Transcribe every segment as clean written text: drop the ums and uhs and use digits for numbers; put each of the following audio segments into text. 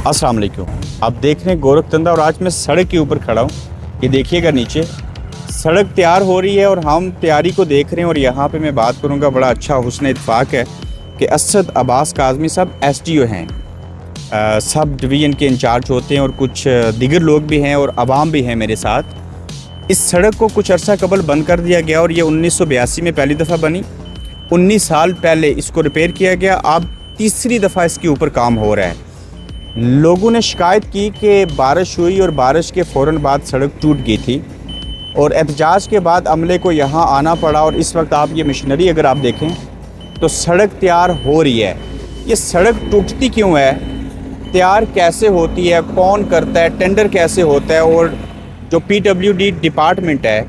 अस्सलाम वालेकुम। आप देख रहे हैं गोरखतंदा और आज मैं सड़क के ऊपर खड़ा हूँ। ये देखिएगा नीचे सड़क तैयार हो रही है और हम तैयारी को देख रहे हैं। और यहाँ पे मैं बात करूँगा, बड़ा अच्छा हुस्न इत्तेफाक है कि असद अब्बास काज़मी साहब SDO हैं, सब डिवीज़न के इंचार्ज होते हैं और कुछ दीगर लोग भी हैं और आवाम भी हैं मेरे साथ। इस सड़क को कुछ अरसा कबल बंद कर दिया गया और ये 1982 में पहली दफ़ा बनी। 19 साल पहले इसको रिपेयर किया गया, अब तीसरी दफ़ा इसके ऊपर काम हो रहा है। लोगों ने शिकायत की कि बारिश हुई और बारिश के फ़ौरन बाद सड़क टूट गई थी और एहतजाज के बाद अमले को यहाँ आना पड़ा। और इस वक्त आप ये मशीनरी अगर आप देखें तो सड़क तैयार हो रही है। ये सड़क टूटती क्यों है, तैयार कैसे होती है, कौन करता है, टेंडर कैसे होता है और जो PWD डिपार्टमेंट है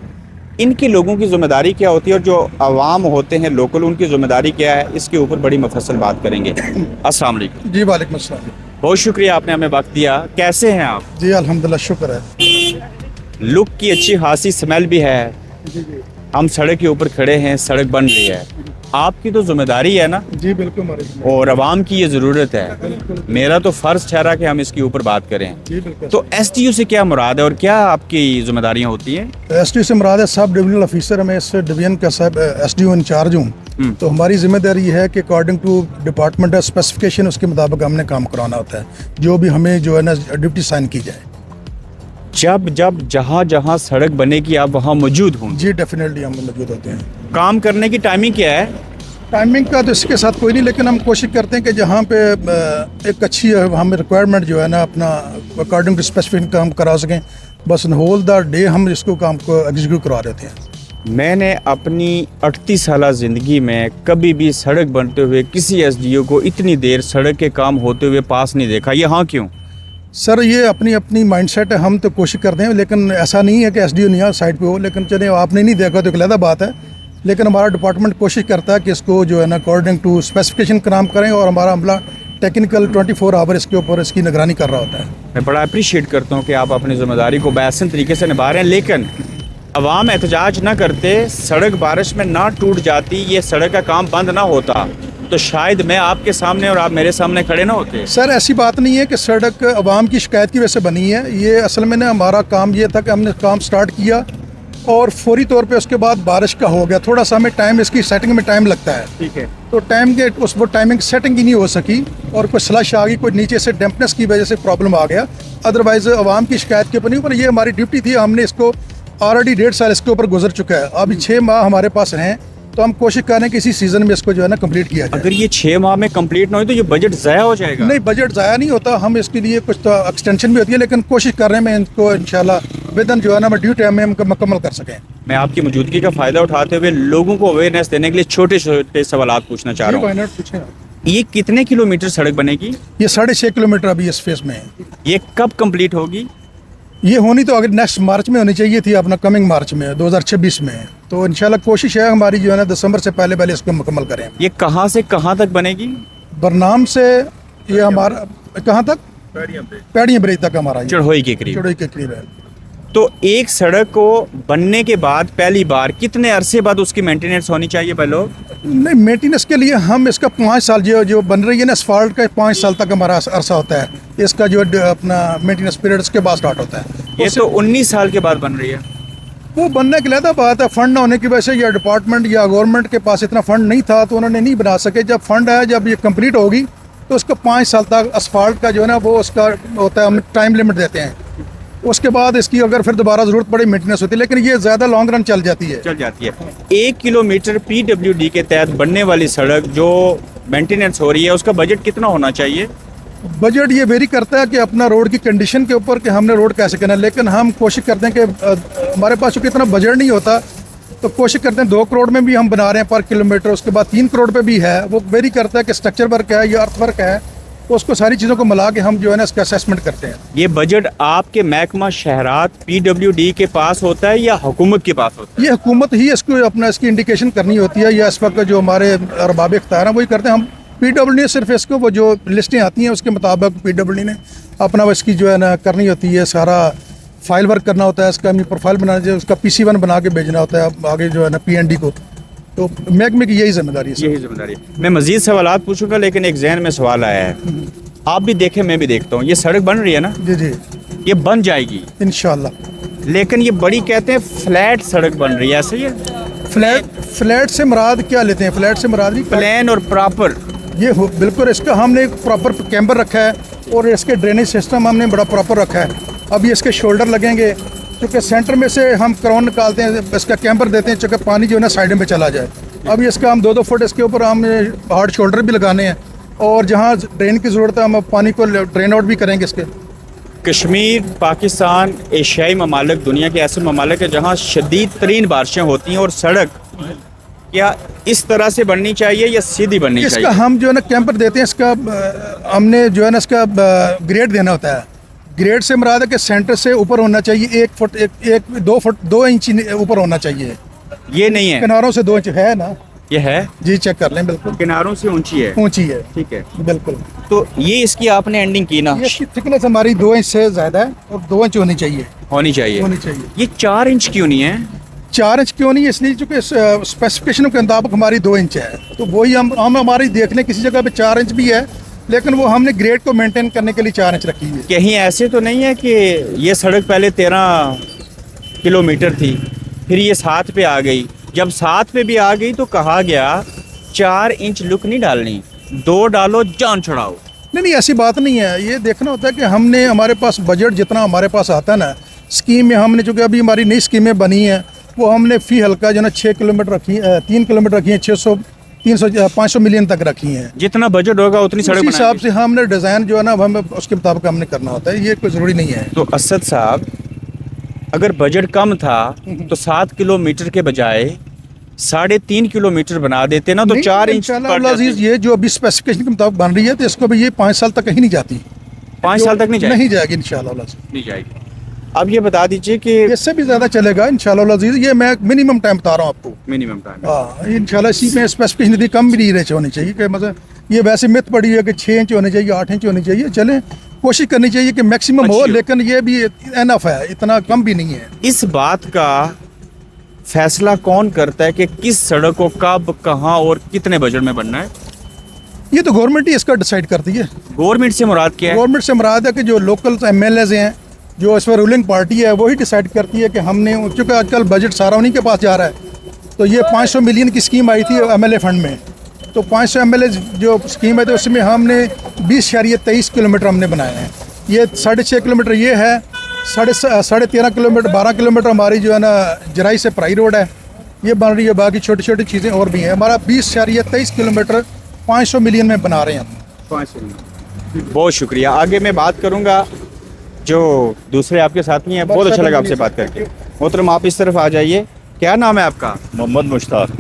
इनकी लोगों की ज़िम्मेदारी क्या होती है और जो आवाम होते हैं लोकल उनकी ज़िम्मेदारी क्या है, इसके ऊपर बड़ी मुफस्सल बात करेंगे। अस्सलाम वालेकुम। जी वालेकुम अस्सलाम। बहुत शुक्रिया आपने हमें वक्त दिया। कैसे हैं आप? जी अल्हम्दुलिल्लाह, शुक्र है। लुक की अच्छी खासी स्मेल भी है। हम सड़क के ऊपर खड़े हैं, सड़क बन रही है, आपकी तो जिम्मेदारी है ना? जी बिल्कुल हमारी। और आवाम की ये ज़रूरत है। मेरा तो फ़र्ज़ ठहरा कि हम इसके ऊपर बात करें। जी बिल्कुल। तो SDO से क्या मुराद है और क्या आपकी जिम्मेदारियाँ होती हैं? SDO से मुराद है सब डिविजनल ऑफिसर, मैं इस डिवीजन का सब SDO इंचार्ज हूँ। तो हमारी जिम्मेदारी है कि अकॉर्डिंग टू डिपार्टमेंट स्पेसिफिकेशन उसके मुताबिक हमने काम कराना होता है, जो भी हमें जो है ना ड्यूटी साइन की जाए। जब जहाँ जहाँ सड़क बनेगी आप वहाँ मौजूद होंगे? जी डेफिनेटली हम मौजूद होते हैं। काम करने की टाइमिंग क्या है? टाइमिंग का तो इसके साथ कोई नहीं, लेकिन हम कोशिश करते हैं कि जहाँ पे एक अच्छी हम रिक्वायरमेंट जो है ना अपना अकॉर्डिंग टू स्पेसिफिक काम करा सकें, बस होल द डे हम इसको काम को एग्जीक्यूट करवा देते हैं। मैंने अपनी 38 साल ज़िंदगी में कभी भी सड़क बनते हुए किसी SDO को इतनी देर सड़क के काम होते हुए पास नहीं देखा। यहाँ क्यों? सर ये अपनी अपनी माइंडसेट है, हम तो कोशिश करते हैं, लेकिन ऐसा नहीं है कि SDO नहीं साइड पे हो। लेकिन चले आपने नहीं देखा तो एक अलग बात है, लेकिन हमारा डिपार्टमेंट कोशिश करता है कि इसको जो है ना अकॉर्डिंग टू स्पेसिफिकेशन काम करें और हमारा अमला टेक्निकल 24 आवर इसके ऊपर इसकी निगरानी कर रहा होता है। मैं बड़ा अप्रिशिएट करता हूँ कि आप अपनी ज़िम्मेदारी को बेहतरीन तरीके से निभा रहे हैं, लेकिन अवाम एहतजाज ना करते, सड़क बारिश में ना टूट जाती, ये सड़क का काम बंद ना होता तो शायद मैं आपके सामने और आप मेरे सामने खड़े ना होते। सर ऐसी बात नहीं है कि सड़क अवाम की शिकायत की वजह से बनी है। ये असल में ना हमारा काम ये था कि हमने काम स्टार्ट किया और फौरी तौर पे उसके बाद बारिश का हो गया। थोड़ा सा हमें टाइम इसकी सेटिंग में टाइम लगता है, ठीक है। तो टाइम के उस वो टाइमिंग सेटिंग ही नहीं हो सकी और कोई स्लश आ गई, कोई नीचे से डैम्पनेस की वजह से प्रॉब्लम आ गया। अदरवाइज अवाम की शिकायत के ऊपर नहीं, पर ये हमारी ड्यूटी थी। हमने इसको ऑलरेडी 1.5 साल इसके ऊपर गुजर चुका है, अभी 6 माह हमारे पास हैं, तो हम कोशिश कर रहे हैं कि इसी सीजन में इसको जो है ना कंप्लीट किया जाए। अगर ये 6 माह में कंप्लीट ना हो तो ये बजट ज़ाया हो जाएगा। नहीं, बजट ज़ाया नहीं होता, हम इसके लिए कुछ तो एक्सटेंशन भी होती है, लेकिन कोशिश कर रहे हैं मैं इनको इंशाल्लाह विदिन जो है ना ड्यू टाइम में हम मुकम्मल कर सकें। मैं आपकी मौजूदगी का फ़ायदा उठाते हुए लोगों को अवेयरनेस देने के लिए छोटे छोटे सवाल पूछना चाह रहा हूँ। ये कितने किलोमीटर सड़क बनेगी? ये 6.5 किलोमीटर अभी इस फेज में है। ये कब कंप्लीट होगी? ये होनी तो अगर नेक्स्ट मार्च में होनी चाहिए थी, अपना कमिंग मार्च में 2026 में। तो इंशाल्लाह कोशिश है हमारी जो है ना दिसंबर से पहले पहले इसको मुकम्मल करें। ये कहाँ से कहाँ तक बनेगी? बरनाम से ये हमारा कहाँ तक? पैड़ियाँ ब्रिज तक हमारा चढ़ोई के करीब। चढ़ोई के करीब है। तो एक सड़क को बनने के बाद पहली बार कितने अरसे बाद उसकी मेंटेनेंस होनी चाहिए पहले? नहीं, मेंटेनेंस के लिए हम इसका 5 साल जो बन रही है ना असफाल्ट का 5 साल तक हमारा अरसा होता है। इसका जो अपना मेंटेनेंस पीरियड उसके बाद स्टार्ट होता है। ये तो 19 साल के बाद बन रही है। वो बनने के लिए बात है, फंड ना होने की वजह से या डिपार्टमेंट या गवर्नमेंट के पास इतना फंड नहीं था तो उन्होंने नहीं बना सके। जब फंड है, जब ये कंप्लीट होगी तो उसको 5 साल तक असफाल्ट का जो है ना वो उसका होता है, हम टाइम लिमिट देते हैं। उसके बाद इसकी अगर फिर दोबारा ज़रूरत पड़े मेंटेनेंस होती है, लेकिन ये ज़्यादा लॉन्ग रन चल जाती है। 1 किलोमीटर PWD के तहत बनने वाली सड़क जो मेंटेनेंस हो रही है उसका बजट कितना होना चाहिए? बजट ये वेरी करता है कि अपना रोड की कंडीशन के ऊपर कि हमने रोड कैसे करना है, लेकिन हम कोशिश करते हैं कि हमारे पास चूँकि इतना बजट नहीं होता तो कोशिश करते हैं 2 करोड़ में भी हम बना रहे हैं पर किलोमीटर, उसके बाद 3 करोड़ पे भी है। वो वेरी करता है कि स्ट्रक्चर वर्क है या अर्थ वर्क है, तो उसको सारी चीज़ों को मिला के हम जो है ना इसका असेसमेंट करते हैं। ये बजट आपके महकमा शहरात PWD के पास होता है या हुकूमत के पास होता है? ये हुकूमत ही इसको अपना इसकी इंडिकेशन करनी होती है, या इस वक्त जो हमारे अरबाब इख्तियार हैं वही करते हैं। हम PWD ने सिर्फ इसको वो जो लिस्टें आती हैं उसके मुताबिक PWD ने अपना इसकी जो है ना करनी होती है, सारा फाइल वर्क करना होता है, इसका अपनी प्रोफाइल बनाना चाहिए, उसका PC1 बना के भेजना होता है आगे जो है ना PND को। तो महकमे की यही जिम्मेदारी है। यही जिम्मेदारी है। मैं मज़ीद सवाल पूछूंगा, लेकिन एक जहन में सवाल आया है आप भी देखें, मैं भी देखता हूँ, ये सड़क बन रही है ना, जी जी ये बन जाएगी, इंशाल्लाह। लेकिन ये बड़ी कहते हैं फ्लैट सड़क बन रही है, ऐसे ही है? फ्लैट से मुराद क्या लेते हैं? फ्लैट से मुराद नहीं, प्लेन और प्रॉपर। ये बिल्कुल, इसका हमने एक प्रॉपर कैम्बर रखा है और इसके ड्रेनेज सिस्टम हमने बड़ा प्रॉपर रखा है। अभी इसके शोल्डर लगेंगे, क्योंकि सेंटर में से हम क्राउन निकालते हैं, इसका कैम्पर देते हैं, चूँकि पानी जो है ना साइड में चला जाए। अभी इसका हम 2-2 फुट इसके ऊपर हम हार्ड शोल्डर भी लगाने हैं, और जहाँ ड्रेन की ज़रूरत है हम पानी को ड्रेन आउट भी करेंगे इसके। कश्मीर, पाकिस्तान, एशियाई ममालिक, दुनिया के ऐसे ममालिक है जहाँ शदीद तरीन बारिशें होती हैं, और सड़क क्या इस तरह से बननी चाहिए या सीधी बननी इसका चाहिए? हम जो है ना कैंपर देते हैं, इसका हमने जो है ना इसका ग्रेड देना होता है। ग्रेड से मुराद है कि सेंटर से ऊपर होना चाहिए 1 फुट 2 फुट 2 इंच ऊपर होना चाहिए। ये नहीं है, किनारों से 2 इंच है ना? ये है, जी चेक कर लें, बिल्कुल किनारों से ऊंची है, ऊंची है, ठीक है। बिल्कुल। तो ये इसकी आपने एंडिंग की ना, ये इसकी थिकनेस हमारी 2 इंच से ज़्यादा है और 2 इंच होनी चाहिए, होनी चाहिए। होनी चाहिए। ये 4 इंच क्यों नहीं है? 4 इंच क्यों नहीं? इसलिए चूँकि स्पेसिफिकेशन के मुताबिक हमारी 2 इंच है, तो वही हम हमारी देख लें, किसी जगह पे 4 इंच भी है, लेकिन वो हमने ग्रेड को मेंटेन करने के लिए 4 इंच रखी है। कहीं ऐसे तो नहीं है कि ये सड़क पहले 13 किलोमीटर थी, फिर ये 7 पे आ गई, जब 7 पे भी आ गई तो कहा गया 4 इंच लुक नहीं डालनी, 2 डालो जान छुड़ाओ। नहीं, ऐसी बात नहीं है। ये देखना होता है कि हमने, हमारे पास बजट जितना हमारे पास आता है ना, स्कीम में हमने, चूँकि अभी हमारी नई स्कीमें बनी हैं, वो हमने फ़ी हल्का जो है ना 6 किलोमीटर रखी, 3 किलोमीटर रखी है, 600, 300, 500 मिलियन तक रखी हैं। जितना बजट होगा उतनी सड़क उसी हिसाब बनाएंगे। से हमने डिज़ाइन जो है ना हमें उसके मुताबिक हमने करना होता है, ये कोई ज़रूरी नहीं है। तो असद साहब, अगर बजट कम था तो 7 किलोमीटर के बजाय 3.5 किलोमीटर बना देते ना, तो 4 इंच इंशाल्लाह अज़ीज़, ये जो अभी स्पेसिफिकेशन के मुताबिक बन रही है, तो इसको भी ये 5 साल तक कहीं नहीं जाती, 5 साल तक नहीं जाएगी, नहीं जाएगी इंशाल्लाह अज़ीज़, नहीं जाएगी। अब ये बता दीजिए कि इससे भी ज़्यादा चलेगा इंशाल्लाह अज़ीज़। ये मैं मिनिमम टाइम बता रहा हूँ आपको। मिनिमम टाइम, हाँ, इंशाल्लाह इसी में स्पेसिफिकेशन यदि कम भी नहीं रेंज होनी चाहिए, कि मतलब ये वैसे मिथ पड़ी है कि 6 इंच होने चाहिए, 8 इंच होनी चाहिए। चलें, कोशिश करनी चाहिए कि मैक्सिमम हो, लेकिन ये भी एनफ है, इतना कम भी नहीं है। इस बात का फैसला कौन करता है कि किस सड़क को कब, कहाँ और कितने बजट में बनना है? ये तो गवर्नमेंट ही इसका डिसाइड करती है। गवर्नमेंट से मुराद क्या है? गवर्नमेंट से मुराद है कि जो लोकल MLAs हैं, जो इस पर रूलिंग पार्टी है, वही डिसाइड करती है कि हमने, चूँकि आजकल बजट सारा उन्हीं के पास जा रहा है, तो ये 500 मिलियन की स्कीम आई थी MLA फंड में, तो 500 MLA जो स्कीम है, तो उसमें हमने 20.23 किलोमीटर हमने बनाए हैं। ये 6.5 किलोमीटर ये है, 13.5 किलोमीटर, 12 किलोमीटर हमारी जो है ना जराई से प्राई रोड है, ये बन रही है। बाकी छोटी छोटी चीज़ें और भी हैं। हमारा 20.23 किलोमीटर 500 मिलियन में बना रहे हैं हम। बहुत शुक्रिया। आगे मैं बात करूंगा जो दूसरे आपके साथी हैं। बहुत अच्छा लगा आपसे बात करके। मोहतरम, आप इस तरफ आ जाइए। क्या नाम है आपका? मोहम्मद मुश्ताक।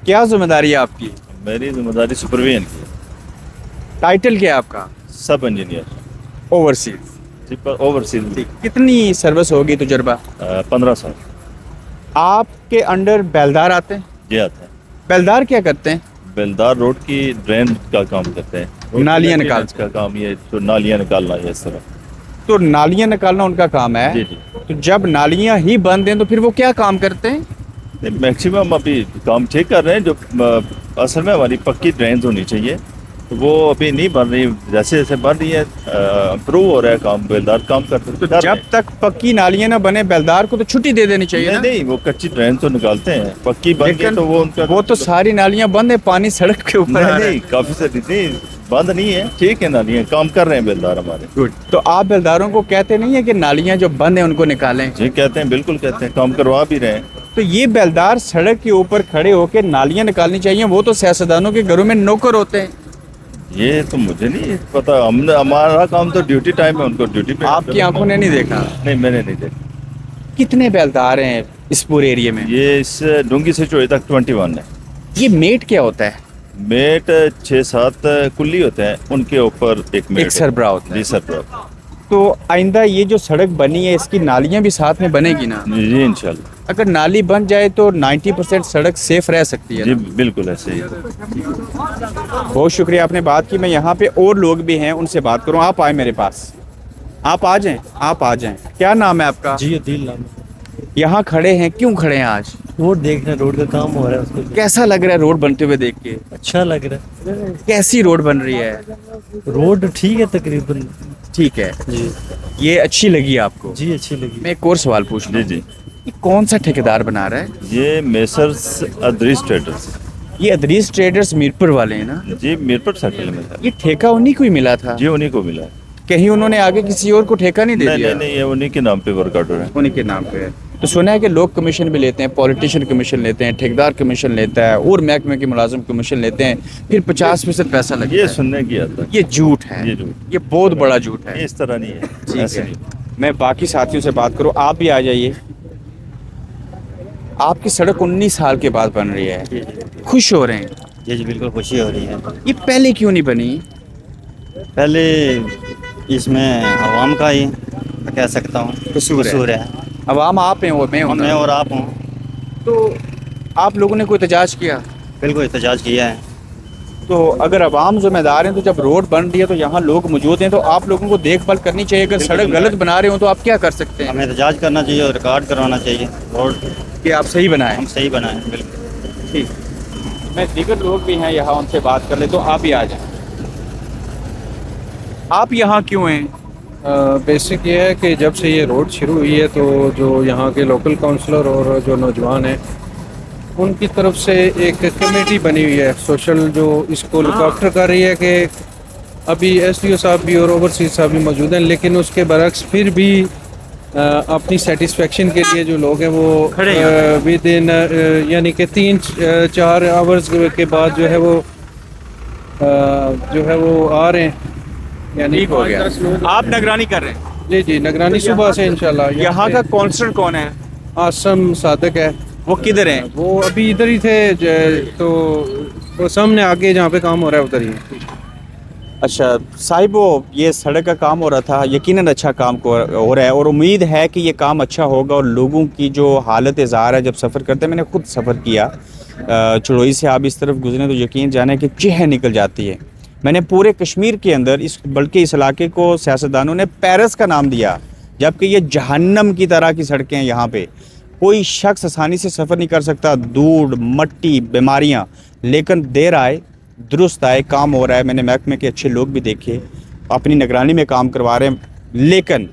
क्या जिम्मेदारी है आपकी? मेरी जिम्मेदारी सुपरविजन की। टाइटल क्या है आपका? सब इंजीनियर ओवरसीज। ओवरसीज। कितनी सर्विस होगी, तजुर्बा? 15 साल। आपके अंडर बेलदार आते हैं? ये आता है। बेलदार क्या करते हैं? बेलदार रोड की ड्रेन का काम करते हैं, नालियाँ निकालते का काम, ये जो नालियाँ निकालना है इस तरह। तो नालियाँ निकालना उनका काम है। जी जी। तो जब नालियाँ ही बंद हैं तो फिर वो क्या काम करते हैं? मैक्सिमम अभी काम ठीक कर रहे हैं। जो असल में हमारी पक्की ड्रेन होनी चाहिए, तो वो अभी नहीं बन रही। जैसे जैसे बन रही है इम्प्रूव हो रहा है काम, बेलदार काम करते हैं। तो जब तक पक्की नालियाँ ना बने, बेलदार को तो छुट्टी दे देनी चाहिए ना? नहीं, वो कच्ची ड्रेन तो निकालते हैं, पक्की बन गई तो वो उनका, वो तो सारी नालियाँ बंद है, पानी सड़क के ऊपर आ रहा है। नहीं, काफी सारी नहीं, बंद नहीं है, ठीक है, नालियाँ काम कर रहे हैं बेलदार हमारे। गुड। तो आप बेलदारों को कहते नहीं है कि नालियाँ जो बंद हैं उनको निकालें? जी कहते हैं, बिल्कुल कहते हैं, काम करवा भी रहे हैं। तो ये बेलदार सड़क के ऊपर खड़े होकर नालियाँ निकालनी चाहिए। वो तो सियासतदानों के घरों में नौकर होते हैं। ये तो मुझे नहीं पता, हमने, हमारा काम तो ड्यूटी टाइम है, उनको ड्यूटी पे। आपकी आंखों ने नहीं देखा? नहीं, मैंने नहीं देखा। कितने बेलदार हैं इस पूरे एरिया में? ये इस डूंगी से चोई तक 21 है। ये मेट क्या होता है? मेट 6-7 कुल्ली होते हैं, उनके ऊपर एक मेट एक सरबराह होता है। जी, सरबराह। तो आइंदा ये जो सड़क बनी है, इसकी नालियाँ भी साथ में बनेगी ना? जी इंशाल्लाह। अगर नाली बन जाए तो 90% सड़क सेफ रह सकती है जी ना? बिल्कुल ऐसे ही। बहुत शुक्रिया, आपने बात की। मैं यहाँ पे और लोग भी हैं, उनसे बात करूँ। आप आए मेरे पास, आप आ जाएं, आप आ जाएं। क्या नाम है आपका? जी, अदील नाम है। यहाँ खड़े हैं, क्यों खड़े हैं आज? रोड देख रहे हैं, रोड का काम हो रहा है उसको कैसा लग रहा है रोड बनते हुए देख के? अच्छा लग रहा है। कैसी रोड बन रही है? रोड ठीक है तकरीबन। ठीक है, जी ये अच्छी लगी आपको? जी अच्छी लगी। मैं एक और सवाल पूछ जी लूं, जी, ये कौन सा ठेकेदार बना रहा है? ये मेसर्स अदरीस ट्रेडर्स, ये अदरीस ट्रेडर्स मीरपुर वाले हैं ना? जी मीरपुर सर्कल में है। ये ठेका उन्हीं को ही मिला था? जी उन्हीं को मिला है। कहीं उन्होंने आगे किसी और को ठेका नहीं दे नहीं दिया? नहीं नहीं, ये उन्हीं के नाम पे वर्क ऑर्डर है। उन्हीं के नाम पे है। तो सुना है कि लोग कमीशन भी लेते हैं, पॉलिटिशियन कमीशन लेते हैं, ठेकेदार कमीशन लेता है, और महकमे के मुलाजिम कमीशन लेते हैं, फिर 50% पैसा लगता ये है। सुनने की आता है। ये झूठ है, ये झूठ। ये बहुत बड़ा झूठ ये है। इस तरह नहीं है, ठीक ऐसे है, नहीं। मैं बाकी साथियों से बात करूं, आप भी आ जाइए। आपकी सड़क 19 साल के बाद बन रही है, खुश हो रहे हैं? जी जी बिल्कुल खुशी हो रही है। ये पहले क्यों नहीं बनी? पहले इसमें आवाम का ही कह सकता हूँ कसूर है। अवाम आप हैं और मैं हूं मैं ना। और आप हूँ। तो आप लोगों ने कोई एहतजाज किया? बिल्कुल एहतजाज किया है। तो अगर अवाम जिम्मेदार हैं, तो जब रोड बन रही है तो यहाँ लोग मौजूद हैं, तो आप लोगों को देखभाल करनी चाहिए। अगर सड़क गलत बना रहे हो तो आप क्या कर सकते हैं हमें एहतजाज करना चाहिए और रिकॉर्ड करवाना चाहिए रोड कि आप सही बनाएं? हम सही बनाएं। बिल्कुल ठीक, मैं दीगर लोग भी हैं यहाँ, उनसे बात कर ले, तो आप ही आ जाएं। आप यहाँ क्यों हैं? बेसिक ये है कि जब से ये रोड शुरू हुई है तो जो यहाँ के लोकल काउंसलर और जो नौजवान हैं उनकी तरफ से एक कमेटी बनी हुई है सोशल, जो इसको लुक आफ्टर कर रही है कि अभी एसडीओ साहब भी और ओवरसीज साहब भी मौजूद हैं, लेकिन उसके बरक्स फिर भी अपनी सेटिस्फेक्शन के लिए जो लोग हैं वो विद इन यानी कि 3-4 आवर्स के बाद जो है वो आ रहे हैं। यानी ठीक हो गया। आप निगरानी कर रहे हैं? जी जी निगरानी सुबह से इंशाल्लाह। यहाँ का काउंसलर कौन है? आसम सादक है, वो किधर हैं? वो अभी इधर ही थे तो वो सामने आगे जहाँ पे काम हो रहा है उधर ही है। अच्छा साहिब, वो ये सड़क का काम हो रहा था, यकीनन अच्छा काम हो रहा है और उम्मीद है कि ये काम अच्छा होगा। और लोगों की जो हालत ज़ाहिर है जब सफ़र करते हैं, मैंने खुद सफ़र किया, चड़ोई से आप इस तरफ गुजरे तो यकीन जाने कि चेह निकल जाती है। मैंने पूरे कश्मीर के अंदर बल्कि इस इलाके को सियासतदानों ने पेरिस का नाम दिया, जबकि ये जहन्नम की तरह की सड़कें हैं। यहाँ पे कोई शख्स आसानी से सफ़र नहीं कर सकता, धूड़ मट्टी बीमारियाँ। लेकिन देर आए दुरुस्त आए, काम हो रहा है। मैंने महकमे के अच्छे लोग भी देखे, अपनी निगरानी में काम करवा रहे हैं। लेकिन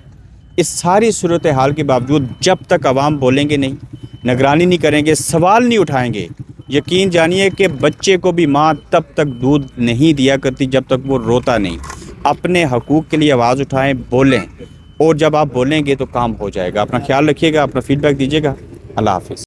इस सारी सूरत हाल के बावजूद जब तक आवाम बोलेंगे नहीं, निगरानी नहीं करेंगे, सवाल नहीं उठाएंगे, यकीन जानिए कि बच्चे को भी माँ तब तक दूध नहीं दिया करती जब तक वो रोता नहीं। अपने हकूक़ के लिए आवाज़ उठाएं, बोलें, और जब आप बोलेंगे तो काम हो जाएगा। अपना ख्याल रखिएगा, अपना फीडबैक दीजिएगा। अल्लाह हाफ़िज़।